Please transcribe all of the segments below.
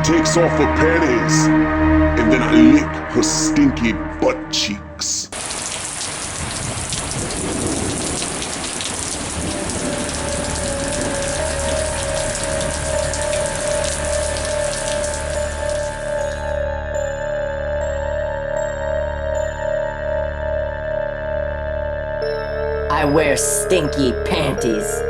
takes off her panties, and then I lick her stinky butt cheeks. I wear stinky panties.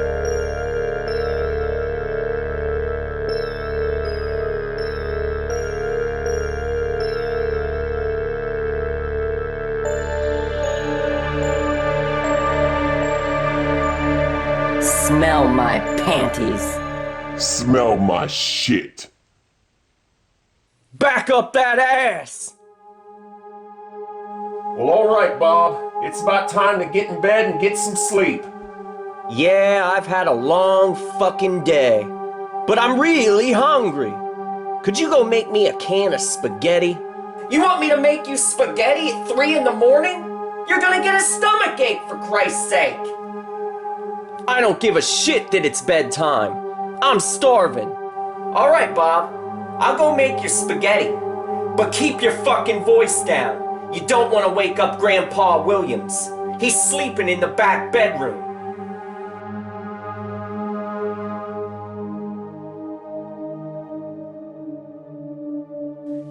Smell my panties. Smell my shit. Back up that ass! Well, alright, Bob. It's about time to get in bed and get some sleep. Yeah, I've had a long fucking day. But I'm really hungry. Could you go make me a can of spaghetti? You want me to make you spaghetti at 3 in the morning? You're gonna get a stomachache, for Christ's sake! I don't give a shit that it's bedtime. I'm starving. Alright, Bob. I'll go make your spaghetti. But keep your fucking voice down. You don't want to wake up Grandpa Williams. He's sleeping in the back bedroom.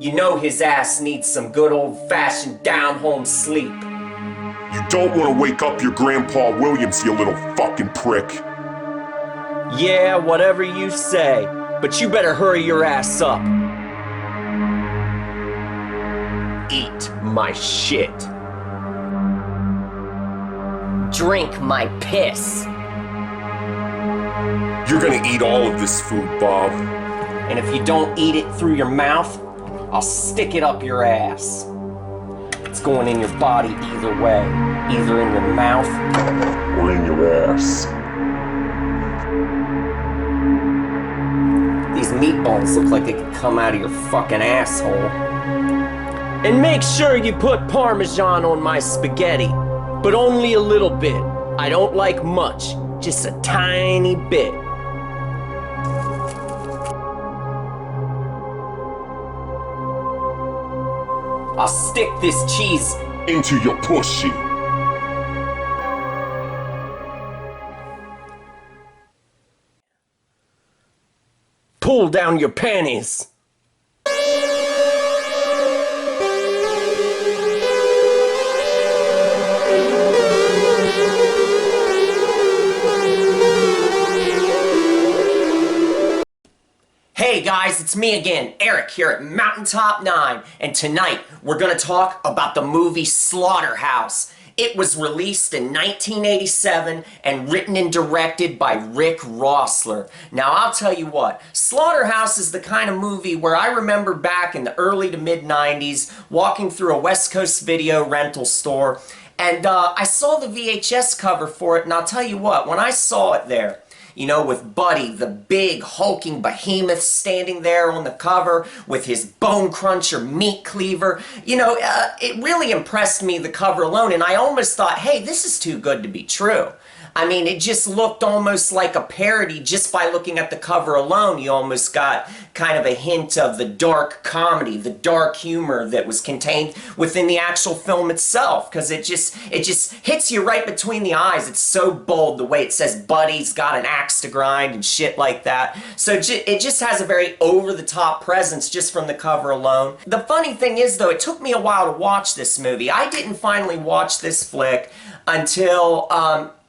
You know his ass needs some good old-fashioned down-home sleep. You don't want to wake up your Grandpa Williams, you little fucking prick. Yeah, whatever you say. But you better hurry your ass up. Eat my shit. Drink my piss. You're gonna eat all of this food, Bob. And if you don't eat it through your mouth, I'll stick it up your ass. It's going in your body either way. Either in your mouth Or in your ass. These meatballs look like they could come out of your fucking asshole. And make sure you put Parmesan on my spaghetti. But only a little bit. I don't like much. Just a tiny bit. I'll stick this cheese Into your pussy. Pull down your panties. Hey guys, it's me again, Eric here at Mountaintop 9, and tonight we're gonna talk about the movie Slaughterhouse. It was released in 1987 and written and directed by Rick Rossler. Now I'll tell you what, Slaughterhouse is the kind of movie where I remember back in the early to mid 90s walking through a West Coast video rental store, and I saw the VHS cover for it, and I'll tell you what, when I saw it there, you know, with Buddy, the big hulking behemoth standing there on the cover with his bone cruncher meat cleaver. You know, it really impressed me, the cover alone, and I almost thought, hey, this is too good to be true. I mean, it just looked almost like a parody just by looking at the cover alone. You almost got kind of a hint of the dark comedy, the dark humor that was contained within the actual film itself, because it just hits you right between the eyes. It's so bold, the way it says Buddy's got an axe to grind and shit like that. So it just has a very over-the-top presence just from the cover alone. The funny thing is, though, it took me a while to watch this movie. I didn't finally watch this flick until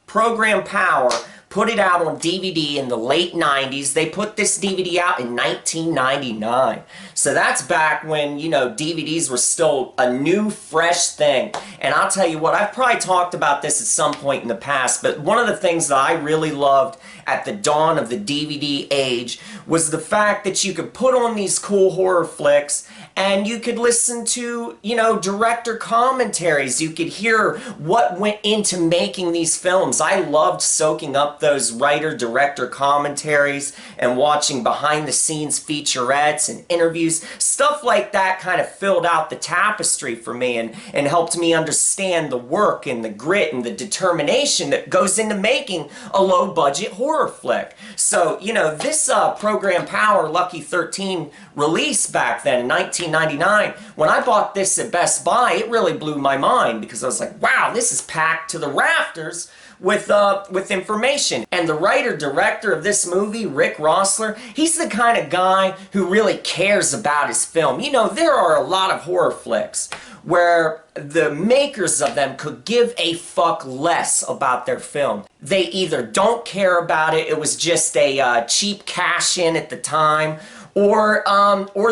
Program Power put it out on DVD in the late 90s. They put this DVD out in 1999. So that's back when, you know, DVDs were still a new, fresh thing. And I'll tell you what, I've probably talked about this at some point in the past, but one of the things that I really loved at the dawn of the DVD age was the fact that you could put on these cool horror flicks and you could listen to, you know, director commentaries. You could hear what went into making these films. I loved soaking up those writer-director commentaries and watching behind-the-scenes featurettes and interviews. Stuff like that kind of filled out the tapestry for me and helped me understand the work and the grit and the determination that goes into making a low-budget horror flick. So, you know, this Program Power Lucky 13 release back then in 1999, when I bought this at Best Buy, it really blew my mind because I was like, wow, this is packed to the rafters with information. And the writer-director of this movie, Rick Rossler, he's the kind of guy who really cares about his film. You know, there are a lot of horror flicks where the makers of them could give a fuck less about their film. They either don't care about it, it was just a cheap cash-in at the time, or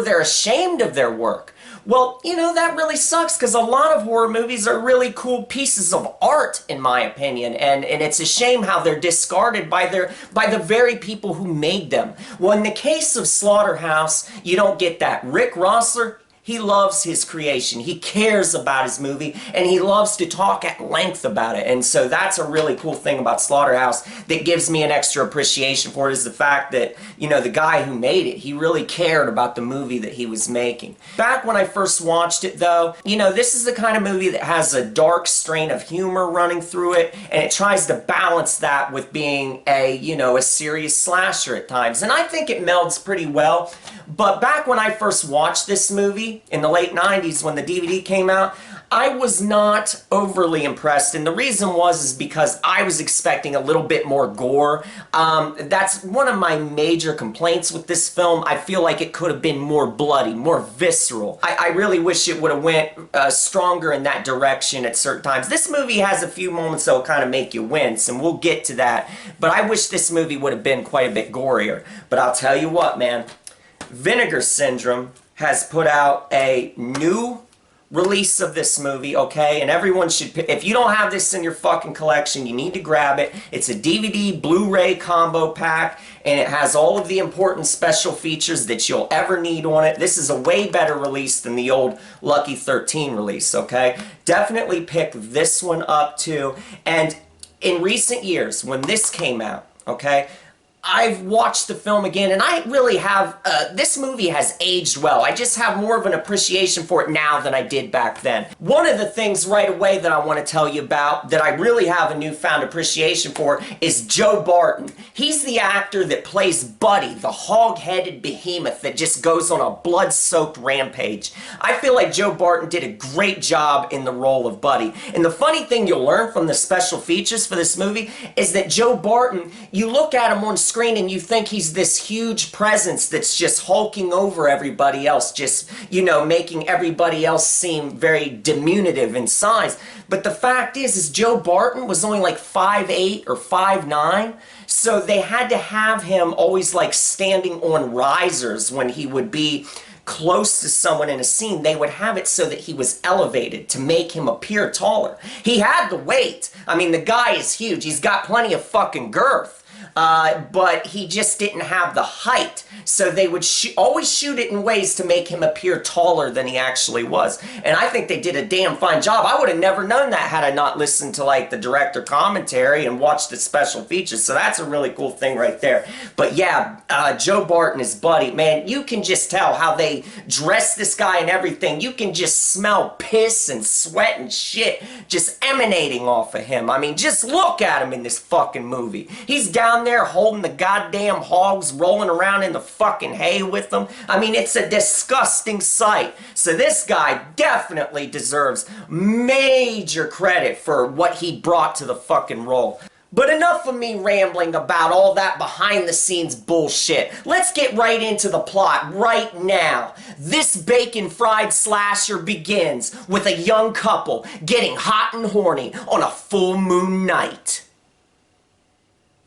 they're ashamed of their work. Well, you know, that really sucks because a lot of horror movies are really cool pieces of art, in my opinion, and it's a shame how they're discarded by the very people who made them. Well, in the case of Slaughterhouse, you don't get that. Rick Rossler, he loves his creation. He cares about his movie, and he loves to talk at length about it. And so that's a really cool thing about Slaughterhouse that gives me an extra appreciation for it, is the fact that, you know, the guy who made it, he really cared about the movie that he was making. Back when I first watched it, though, you know, this is the kind of movie that has a dark strain of humor running through it, and it tries to balance that with being a, you know, a serious slasher at times. And I think it melds pretty well. But back when I first watched this movie, in the late 90s when the DVD came out, I was not overly impressed, and the reason is because I was expecting a little bit more gore. That's one of my major complaints with this film. I feel like it could have been more bloody, more visceral. I really wish it would have went stronger in that direction at certain times. This movie has a few moments that'll kind of make you wince, and we'll get to that, but I wish this movie would have been quite a bit gorier. But I'll tell you what, man, Vinegar Syndrome has put out a new release of this movie, okay? And everyone should, if you don't have this in your fucking collection, you need to grab it. It's a DVD Blu-ray combo pack, and it has all of the important special features that you'll ever need on it. This is a way better release than the old Lucky 13 release, okay? Definitely pick this one up too. And in recent years, when this came out, okay, I've watched the film again, and I really have, this movie has aged well. I just have more of an appreciation for it now than I did back then. One of the things right away that I want to tell you about that I really have a newfound appreciation for is Joe Barton. He's the actor that plays Buddy, the hog-headed behemoth that just goes on a blood-soaked rampage. I feel like Joe Barton did a great job in the role of Buddy. And the funny thing you'll learn from the special features for this movie is that Joe Barton, you look at him on screen and you think he's this huge presence that's just hulking over everybody else, just, you know, making everybody else seem very diminutive in size. But the fact is Joe Barton was only like 5'8" or 5'9", so they had to have him always like standing on risers when he would be close to someone in a scene. They would have it so that he was elevated to make him appear taller. He had the weight. I mean, the guy is huge. He's got plenty of fucking girth. But he just didn't have the height, so they would always shoot it in ways to make him appear taller than he actually was. And I think they did a damn fine job. I would have never known that had I not listened to like the director commentary and watched the special features, so that's a really cool thing right there. But yeah, Joe Barton is Buddy. Man, you can just tell how they dress this guy and everything. You can just smell piss and sweat and shit just emanating off of him. I mean, just look at him in this fucking movie. He's down there holding the goddamn hogs, rolling around in the fucking hay with them. I mean, it's a disgusting sight. So this guy definitely deserves major credit for what he brought to the fucking role. But enough of me rambling about all that behind-the-scenes bullshit. Let's get right into the plot right now. This bacon-fried slasher begins with a young couple getting hot and horny on a full moon night.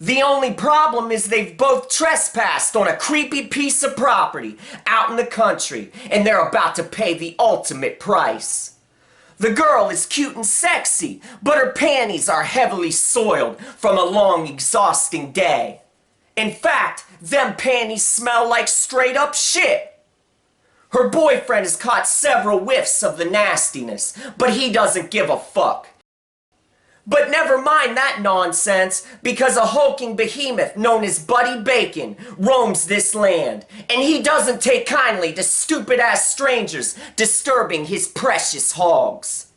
The only problem is they've both trespassed on a creepy piece of property out in the country, and they're about to pay the ultimate price. The girl is cute and sexy, but her panties are heavily soiled from a long, exhausting day. In fact, them panties smell like straight up shit. Her boyfriend has caught several whiffs of the nastiness, but he doesn't give a fuck. But never mind that nonsense, because a hulking behemoth known as Buddy Bacon roams this land, and he doesn't take kindly to stupid-ass strangers disturbing his precious hogs.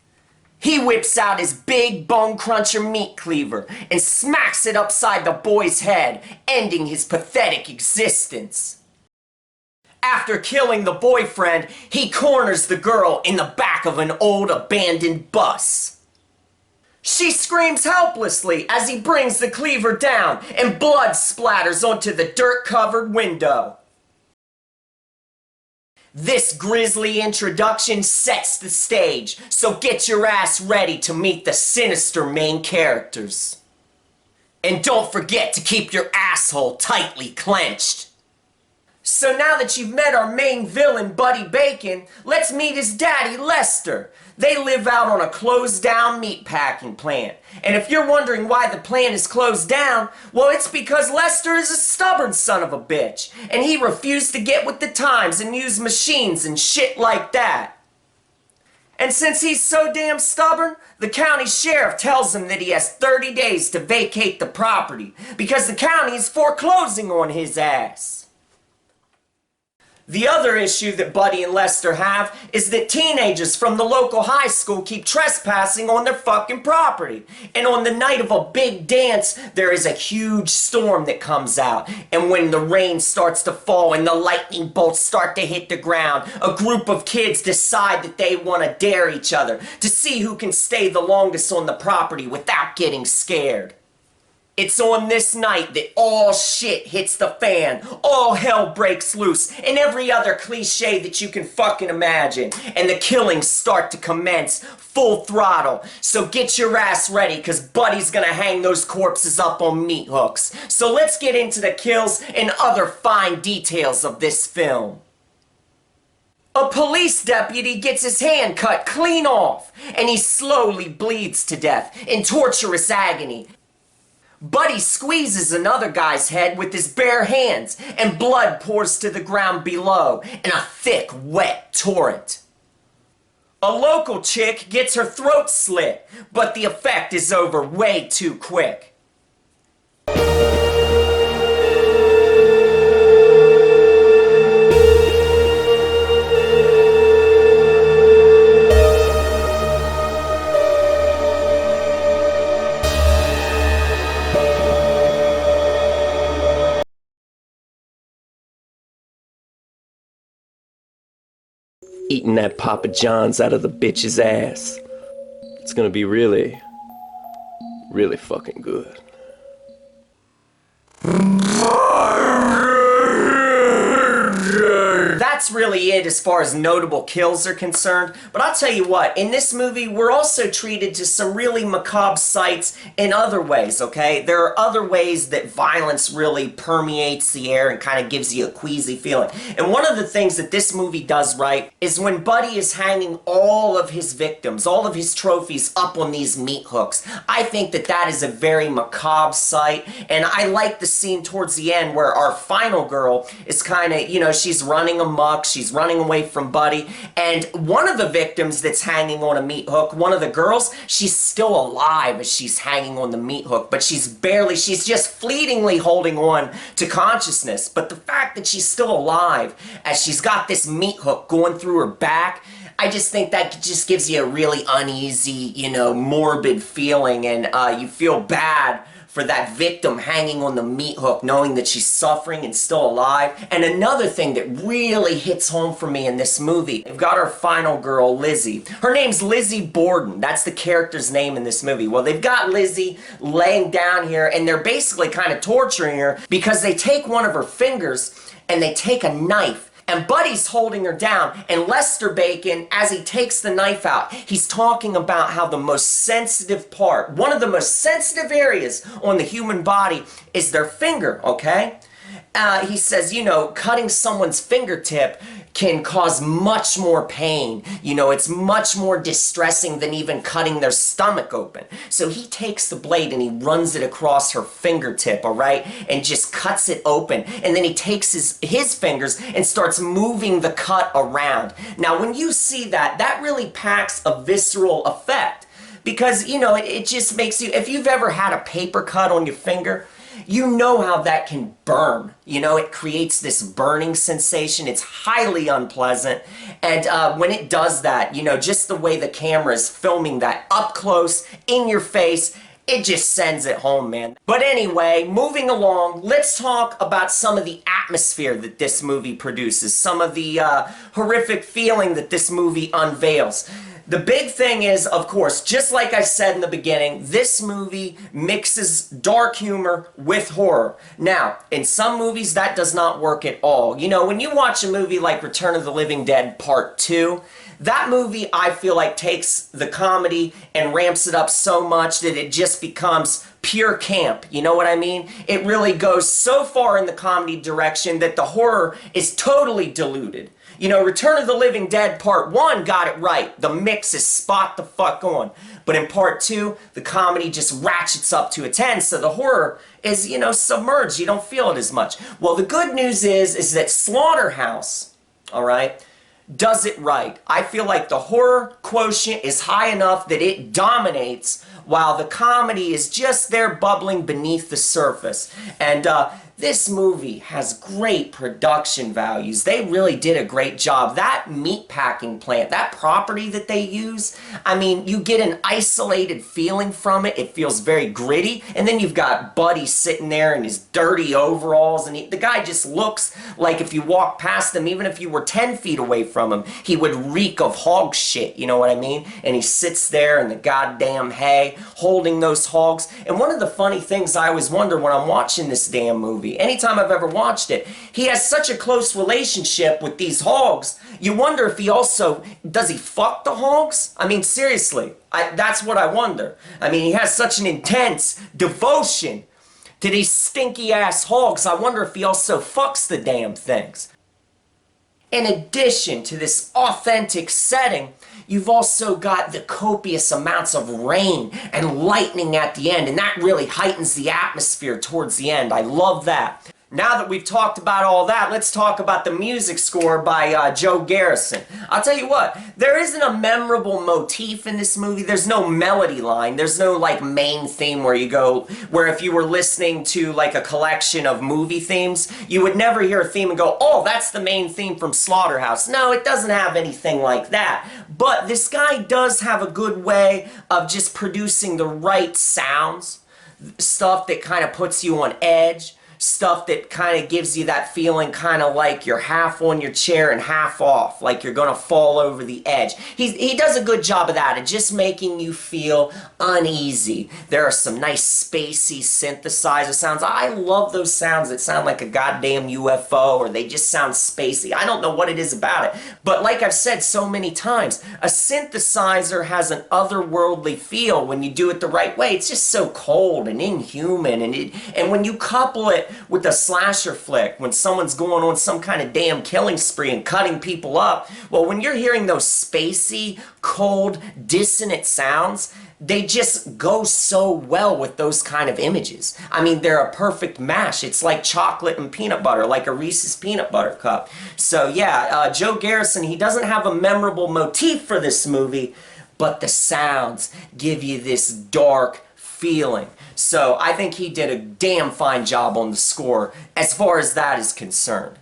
He whips out his big bone cruncher meat cleaver and smacks it upside the boy's head, ending his pathetic existence. After killing the boyfriend, he corners the girl in the back of an old abandoned bus. She screams helplessly as he brings the cleaver down and blood splatters onto the dirt-covered window. This grisly introduction sets the stage, so get your ass ready to meet the sinister main characters. And don't forget to keep your asshole tightly clenched. So now that you've met our main villain, Buddy Bacon, let's meet his daddy, Lester. They live out on a closed-down meatpacking plant. And if you're wondering why the plant is closed down, well, it's because Lester is a stubborn son of a bitch, and he refused to get with the times and use machines and shit like that. And since he's so damn stubborn, the county sheriff tells him that he has 30 days to vacate the property, because the county is foreclosing on his ass. The other issue that Buddy and Lester have is that teenagers from the local high school keep trespassing on their fucking property. And on the night of a big dance, there is a huge storm that comes out. And when the rain starts to fall and the lightning bolts start to hit the ground, a group of kids decide that they want to dare each other to see who can stay the longest on the property without getting scared. It's on this night that all shit hits the fan, all hell breaks loose, and every other cliche that you can fucking imagine, and the killings start to commence full throttle. So get your ass ready, cause Buddy's gonna hang those corpses up on meat hooks. So let's get into the kills and other fine details of this film. A police deputy gets his hand cut clean off, and he slowly bleeds to death in torturous agony. Buddy squeezes another guy's head with his bare hands, and blood pours to the ground below in a thick, wet torrent. A local chick gets her throat slit, but the effect is over way too quick. Eating that Papa John's out of the bitch's ass. It's gonna be really, really fucking good. That's really it as far as notable kills are concerned, but I'll tell you what, in this movie we're also treated to some really macabre sights in other ways, okay? There are other ways that violence really permeates the air and kind of gives you a queasy feeling. And one of the things that this movie does right is when Buddy is hanging all of his victims, all of his trophies up on these meat hooks. I think that that is a very macabre sight, and I like the scene towards the end where our final girl is kind of, you know, she's running amok, she's running away from Buddy, and one of the victims that's hanging on a meat hook, one of the girls, she's still alive as she's hanging on the meat hook, but she's just fleetingly holding on to consciousness. But the fact that she's still alive as she's got this meat hook going through her back, I just think that just gives you a really uneasy, you know, morbid feeling, and you feel bad for that victim hanging on the meat hook, knowing that she's suffering and still alive. And another thing that really hits home for me in this movie, we've got our final girl, Lizzie. Her name's Lizzie Borden. That's the character's name in this movie. Well, they've got Lizzie laying down here, and they're basically kind of torturing her because they take one of her fingers and they take a knife, and Buddy's holding her down, and Lester Bacon, as he takes the knife out, he's talking about how the most sensitive part, one of the most sensitive areas on the human body is their finger, okay? He says, you know, cutting someone's fingertip can cause much more pain. You know, it's much more distressing than even cutting their stomach open. So he takes the blade and he runs it across her fingertip, all right, and just cuts it open. And then he takes his fingers and starts moving the cut around. Now, when you see that, that really packs a visceral effect. Because, you know, it just makes you, if you've ever had a paper cut on your finger, you know how that can burn. You know, it creates this burning sensation. It's highly unpleasant. And when it does that, you know, just the way the camera is filming that up close, in your face, it just sends it home, man. But anyway, moving along, let's talk about some of the atmosphere that this movie produces, some of the horrific feeling that this movie unveils. The big thing is, of course, just like I said in the beginning, this movie mixes dark humor with horror. Now, in some movies, that does not work at all. You know, when you watch a movie like Return of the Living Dead Part 2, that movie, I feel like, takes the comedy and ramps it up so much that it just becomes pure camp. You know what I mean? It really goes so far in the comedy direction that the horror is totally diluted. You know, Return of the Living Dead Part 1 got it right. The mix is spot the fuck on. But in Part 2, the comedy just ratchets up to a 10, so the horror is, you know, submerged. You don't feel it as much. Well, the good news is that Slaughterhouse, all right, does it right. I feel like the horror quotient is high enough that it dominates while the comedy is just there bubbling beneath the surface. And this movie has great production values. They really did a great job. That meat packing plant, that property that they use, I mean, you get an isolated feeling from it. It feels very gritty. And then you've got Buddy sitting there in his dirty overalls, and the guy just looks like if you walk past him, even if you were 10 feet away from him, he would reek of hog shit, you know what I mean? And he sits there in the goddamn hay, holding those hogs. And one of the funny things I always wonder when I'm watching this damn movie, anytime I've ever watched it, he has such a close relationship with these hogs. You wonder if he also, does he fuck the hogs? I mean, seriously, that's what I wonder. I mean, he has such an intense devotion to these stinky ass hogs. I wonder if he also fucks the damn things. In addition to this authentic setting, you've also got the copious amounts of rain and lightning at the end, and that really heightens the atmosphere towards the end. I love that. Now that we've talked about all that, let's talk about the music score by Joe Garrison. I'll tell you what, there isn't a memorable motif in this movie. There's no melody line. There's no like main theme where you go, where if you were listening to like a collection of movie themes, you would never hear a theme and go, oh, that's the main theme from Slaughterhouse. No, it doesn't have anything like that. But this guy does have a good way of just producing the right sounds, stuff that kind of puts you on edge, stuff that kind of gives you that feeling kind of like you're half on your chair and half off, like you're gonna fall over the edge. He does a good job of that, at just making you feel uneasy. There are some nice spacey synthesizer sounds. I love those sounds that sound like a goddamn UFO, or they just sound spacey. I don't know what it is about it, but like I've said so many times, a synthesizer has an otherworldly feel when you do it the right way. It's just so cold and inhuman, and when you couple it with a slasher flick, when someone's going on some kind of damn killing spree and cutting people up, well, when you're hearing those spacey, cold, dissonant sounds, they just go so well with those kind of images. I mean, they're a perfect mash. It's like chocolate and peanut butter, like a Reese's peanut butter cup. So yeah, Joe Garrison, he doesn't have a memorable motif for this movie, but the sounds give you this dark feeling. So I think he did a damn fine job on the score as far as that is concerned.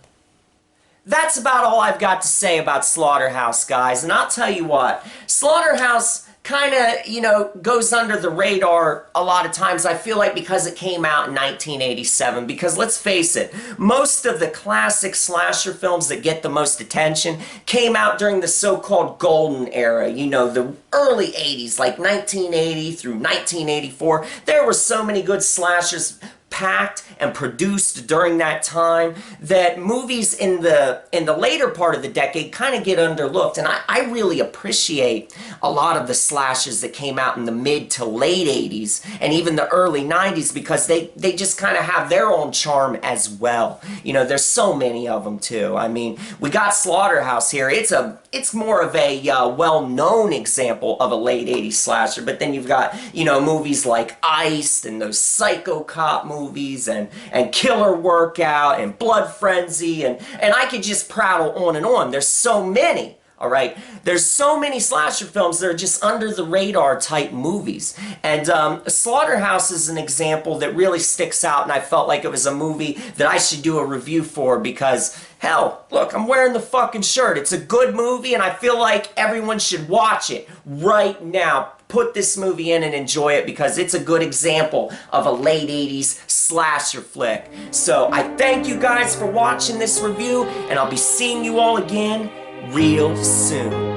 That's about all I've got to say about Slaughterhouse, guys. And I'll tell you what, Slaughterhouse kind of, you know, goes under the radar a lot of times, I feel like, because it came out in 1987. Because let's face it, most of the classic slasher films that get the most attention came out during the so-called golden era, you know, the early 80s, like 1980 through 1984. There were so many good slashers packed and produced during that time that movies in the later part of the decade kind of get underlooked. And I really appreciate a lot of the slashes that came out in the mid to late 80s and even the early 90s, because they just kind of have their own charm as well. You know, there's so many of them too. I mean, we got Slaughterhouse here. It's more of a well-known example of a late 80s slasher, but then you've got, you know, movies like Iced and those Psycho Cop movies and Killer Workout and Blood Frenzy, and I could just prattle on and on. There's so many. All right, there's so many slasher films that are just under the radar type movies, and Slaughterhouse is an example that really sticks out, and I felt like it was a movie that I should do a review for because, hell, look, I'm wearing the fucking shirt. It's a good movie, and I feel like everyone should watch it right now. Put this movie in and enjoy it because it's a good example of a late 80s slasher flick. So I thank you guys for watching this review, and I'll be seeing you all again real soon.